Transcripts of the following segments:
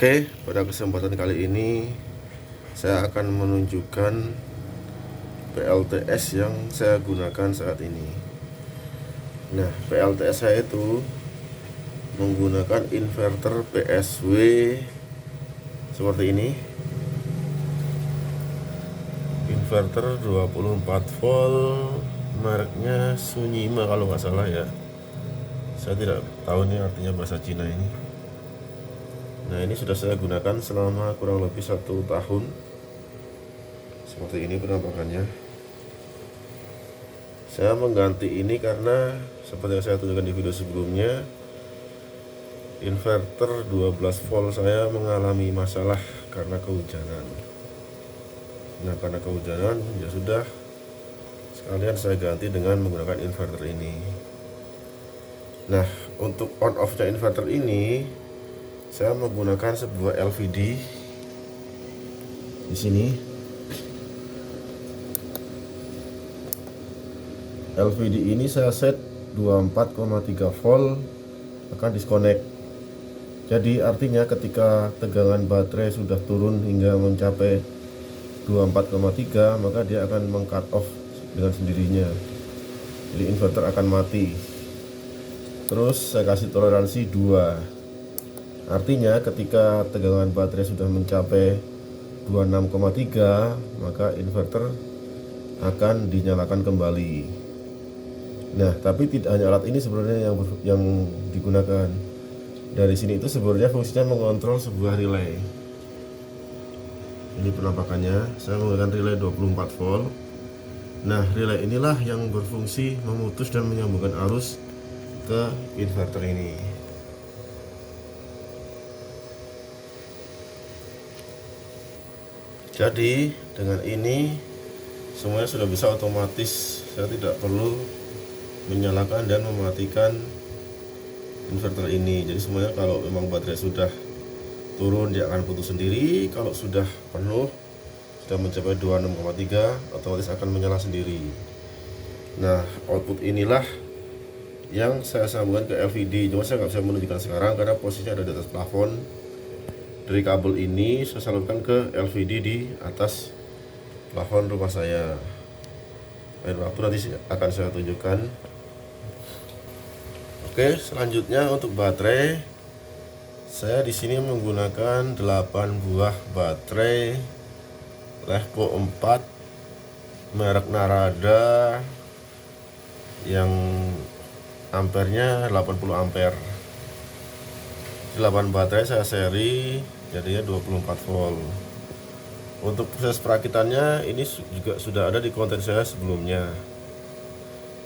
Oke, pada kesempatan kali ini saya akan menunjukkan PLTS yang saya gunakan saat ini. Nah, PLTS saya itu menggunakan inverter PSW seperti ini. Inverter 24 volt, mereknya Sunyima kalau nggak salah ya. Saya tidak tahu ini artinya bahasa Cina ini. Nah, ini sudah saya gunakan selama kurang lebih 1 tahun. Seperti ini penampakannya. Saya mengganti ini karena seperti yang saya tunjukkan di video sebelumnya, inverter 12 volt saya mengalami masalah karena kehujanan. Nah, karena kehujanan ya sudah, sekalian saya ganti dengan menggunakan inverter ini. Nah, untuk on off-nya inverter ini saya menggunakan sebuah LVD di sini. LVD ini saya set 24,3 volt akan disconnect. Jadi artinya ketika tegangan baterai sudah turun hingga mencapai 24,3, maka dia akan meng-cut off dengan sendirinya. Jadi inverter akan mati. Terus saya kasih toleransi 2. Artinya ketika tegangan baterai sudah mencapai 26,3, maka inverter akan dinyalakan kembali. Nah, tapi tidak hanya alat ini sebenarnya yang digunakan. Dari sini itu sebenarnya fungsinya mengontrol sebuah relay. Ini penampakannya, saya menggunakan relay 24 volt. Nah, relay inilah yang berfungsi memutus dan menyambungkan arus ke inverter ini. Jadi dengan ini semuanya sudah bisa otomatis, saya tidak perlu menyalakan dan mematikan inverter ini. Jadi semuanya kalau memang baterai sudah turun dia akan putus sendiri, kalau sudah penuh sudah mencapai 26,3 otomatis akan menyala sendiri. Nah, output inilah yang saya sambungkan ke LVD. Cuma saya nggak bisa menunjukkan sekarang karena posisinya ada di atas plafon. Dari kabel ini saya salurkan ke LVD di atas plafon rumah saya. Lain waktu nanti akan saya tunjukkan. Oke, selanjutnya untuk baterai, saya di sini menggunakan 8 buah baterai Levco 4 merek Narada yang ampernya 80 ampere. 8 baterai saya seri, jadinya 24 volt. Untuk proses perakitannya ini juga sudah ada di konten saya sebelumnya.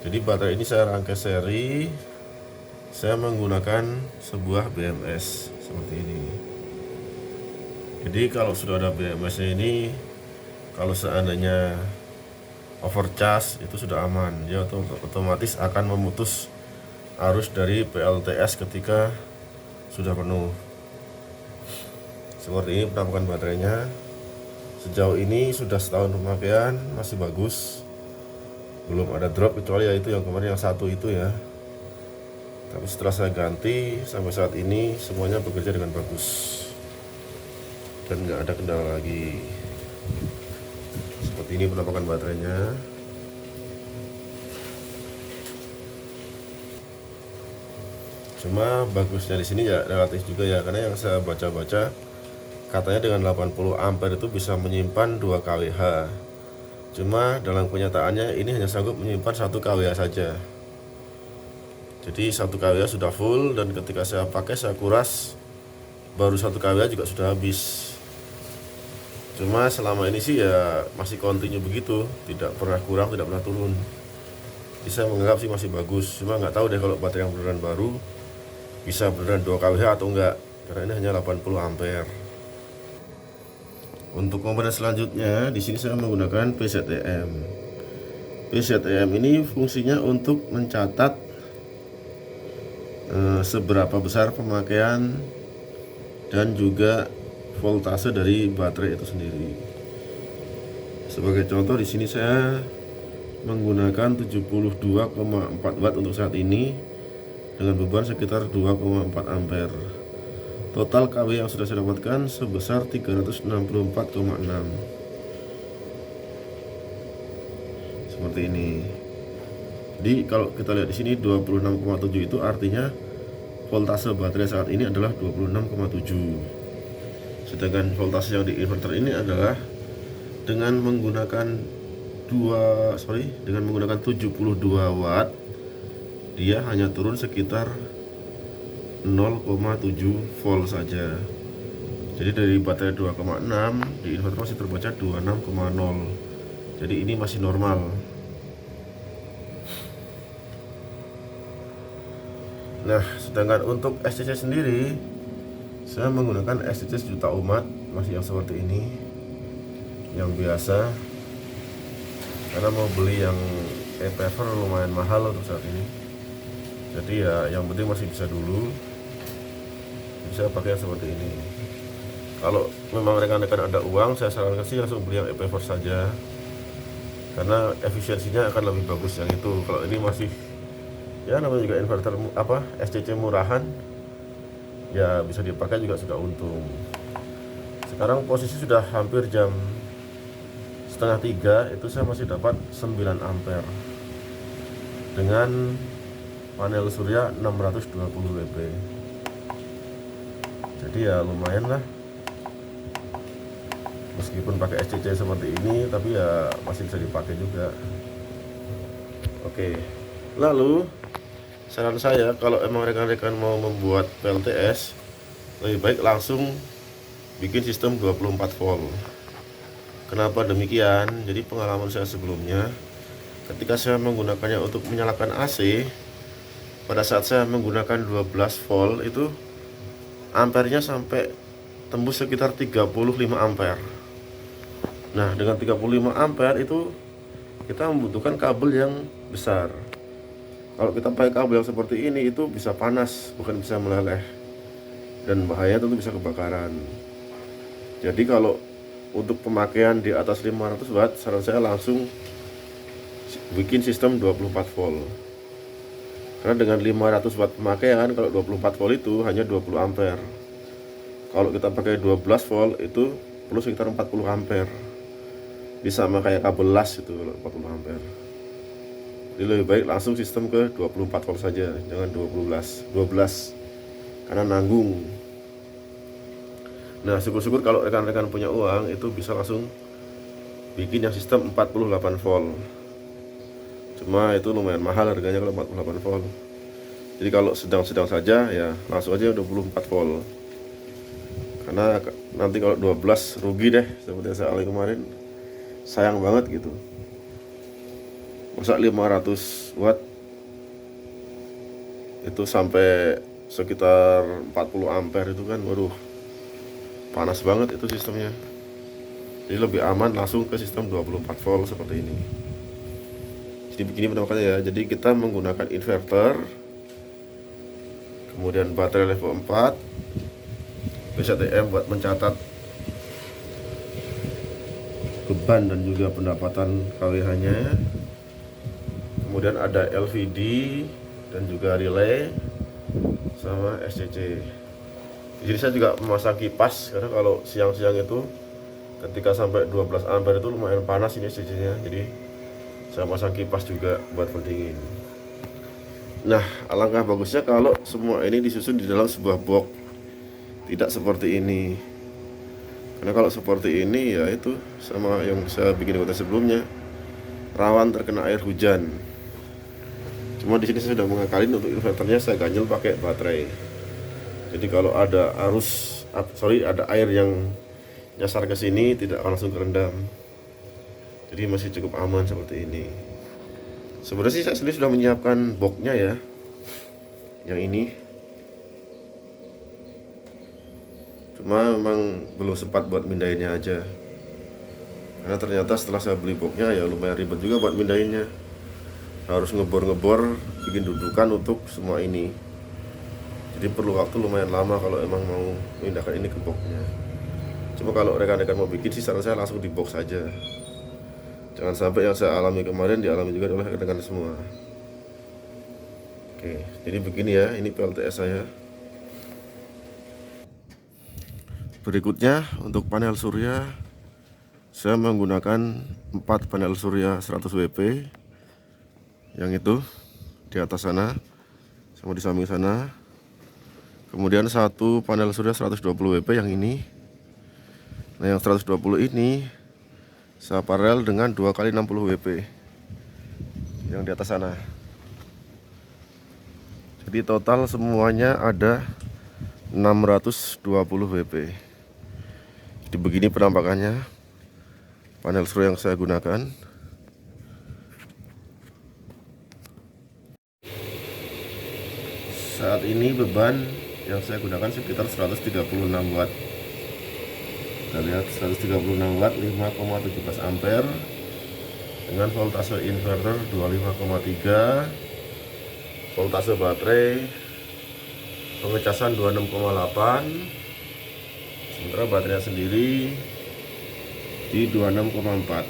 Jadi baterai ini saya rangkai seri. Saya menggunakan sebuah BMS seperti ini. Jadi kalau sudah ada BMS ini, kalau seandainya overcharge itu sudah aman. Dia otomatis akan memutus arus dari PLTS ketika sudah penuh. Seperti ini penampakan baterainya. Sejauh ini sudah setahun pemakaian, masih bagus. Belum ada drop kecuali yaitu yang kemarin yang satu itu ya. Tapi setelah saya ganti sampai saat ini semuanya bekerja dengan bagus dan nggak ada kendala lagi. Seperti ini penampakan baterainya. Cuma bagusnya di sini ya relatif juga ya, karena yang saya baca-baca katanya dengan 80 ampere itu bisa menyimpan 2 kWh. Cuma dalam kenyataannya ini hanya sanggup menyimpan 1 kWh saja. Jadi 1 kWh sudah full, dan ketika saya pakai saya kuras baru 1 kWh juga sudah habis. Cuma selama ini sih ya masih continue begitu, tidak pernah kurang, tidak pernah turun. Jadi saya menganggap sih masih bagus. Cuma nggak tahu deh kalau baterai yang beneran baru bisa beneran 2 kWh atau enggak, karena ini hanya 80 ampere. Untuk komponen selanjutnya di sini saya menggunakan PZM. PZM ini fungsinya untuk mencatat seberapa besar pemakaian dan juga voltase dari baterai itu sendiri. Sebagai contoh di sini saya menggunakan 72,4 watt untuk saat ini dengan beban sekitar 2,4 ampere. Total KW yang sudah saya dapatkan sebesar 364,6. Seperti ini. Jadi kalau kita lihat di sini 26,7 itu artinya voltase baterai saat ini adalah 26,7. Sedangkan voltase yang di inverter ini adalah dengan menggunakan 72 watt, dia hanya turun sekitar 0,7 volt saja. Jadi dari baterai 2,6 di inverter masih terbaca 26,0. Jadi ini masih normal. Nah, sedangkan untuk SCC sendiri, saya menggunakan SCC sejuta umat, masih yang seperti ini, yang biasa. Karena mau beli yang e-paver lumayan mahal untuk saat ini. Jadi ya, yang penting masih bisa dulu. Bisa pakai yang seperti ini. Kalau memang rekan-rekan ada uang, saya sarankan sih langsung beli yang e-paver saja. Karena efisiensinya akan lebih bagus yang itu. Kalau ini masih, ya namanya juga inverter SCC murahan, ya bisa dipakai juga sudah untung. Sekarang posisi sudah hampir jam 2:30, itu saya masih dapat 9 ampere dengan panel surya 620 WP. Jadi ya lumayan lah, meskipun pakai SCC seperti ini, tapi ya masih bisa dipakai juga. Oke, lalu saran saya, kalau emang rekan-rekan mau membuat PLTS, lebih baik langsung bikin sistem 24 volt. Kenapa demikian? Jadi pengalaman saya sebelumnya, ketika saya menggunakannya untuk menyalakan AC, pada saat saya menggunakan 12 volt itu ampernya sampai tembus sekitar 35 ampere. Nah, dengan 35 ampere itu kita membutuhkan kabel yang besar. Kalau kita pakai kabel yang seperti ini, itu bisa panas, bukan bisa meleleh, dan bahaya tentu bisa kebakaran. Jadi kalau untuk pemakaian di atas 500 watt, saran saya langsung bikin sistem 24 volt. Karena dengan 500 watt pemakaian, kalau 24 volt itu hanya 20 ampere. Kalau kita pakai 12 volt itu perlu sekitar 40 ampere. Bisa sama kayak kabel las itu kalau 40 ampere. Jadi lebih baik langsung sistem ke 24 volt saja, jangan 12, karena nanggung. Nah, syukur-syukur kalau rekan-rekan punya uang, itu bisa langsung bikin yang sistem 48 volt. Cuma itu lumayan mahal harganya kalau 48 volt. Jadi kalau sedang-sedang saja, ya langsung aja 24 volt. Karena nanti kalau 12 rugi deh, seperti yang saya alami kemarin. Sayang banget gitu. Masa 500 watt itu sampai sekitar 40 ampere itu kan, waduh, panas banget itu sistemnya. Jadi lebih aman langsung ke sistem 24 volt seperti ini. Jadi begini penampakannya ya. Jadi kita menggunakan inverter, kemudian baterai level 4, PCTM buat mencatat beban dan juga pendapatan KWH-nya. Kemudian ada LVD dan juga relay sama SCC. Jadi saya juga memasang kipas, karena kalau siang-siang itu ketika sampai 12 ampere itu lumayan panas ini SCC-nya. Jadi saya pasang kipas juga buat pendingin. Nah, alangkah bagusnya kalau semua ini disusun di dalam sebuah box, tidak seperti ini. Karena kalau seperti ini, ya itu sama yang saya bikin konten sebelumnya, rawan terkena air hujan. Cuma di sini saya sudah mengakalin, untuk inverternya saya ganjel pakai baterai. Jadi kalau ada ada air yang nyasar ke sini, tidak langsung kerendam. Jadi masih cukup aman seperti ini. Sebenarnya sih saya sendiri sudah menyiapkan boxnya ya, yang ini. Cuma memang belum sempat buat mindahinnya aja. Karena ternyata setelah saya beli boxnya, ya lumayan ribet juga buat mindahinnya. Harus ngebor-ngebor, bikin dudukan untuk semua ini. Jadi perlu waktu lumayan lama kalau emang mau memindahkan ini ke boxnya. Cuma kalau rekan-rekan mau bikin sih, saran saya langsung di box saja. Jangan sampai yang saya alami kemarin dialami juga oleh rekan-rekan semua. Oke, jadi begini ya, ini PLTS saya. Berikutnya untuk panel surya, saya menggunakan 4 panel surya 100 WP yang itu di atas sana sama di samping sana. Kemudian satu panel surya 120 WP yang ini. Nah, yang 120 ini saya paralel dengan 2 kali 60 WP yang di atas sana. Jadi total semuanya ada 620 WP. Jadi begini penampakannya panel surya yang saya gunakan. Saat ini beban yang saya gunakan sekitar 136 watt. Kita lihat 136 watt 5,17 ampere dengan voltase inverter 25,3, voltase baterai pengecasan 26,8, sementara baterainya sendiri di 26,4.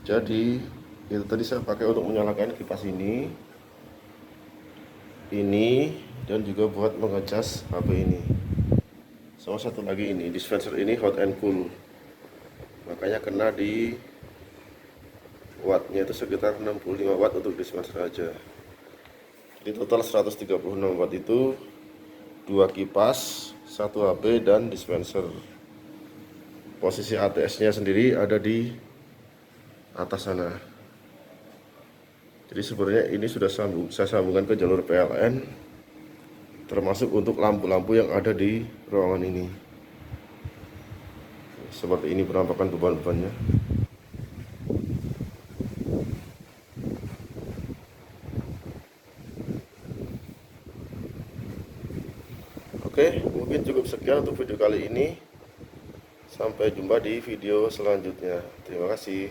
Jadi itu tadi saya pakai untuk menyalakan kipas ini dan juga buat mengecas HP ini. Sama satu lagi ini dispenser ini hot and cool, makanya kena di wattnya itu sekitar 65 watt untuk dispenser aja. Jadi total 136 watt itu 2 kipas, 1 HP dan dispenser. Posisi ATS nya sendiri ada di atas sana. Jadi sebenarnya ini sudah saya sambungkan ke jalur PLN, termasuk untuk lampu-lampu yang ada di ruangan ini. Seperti ini penampakan beban-bebannya. Oke, mungkin cukup sekian untuk video kali ini. Sampai jumpa di video selanjutnya. Terima kasih.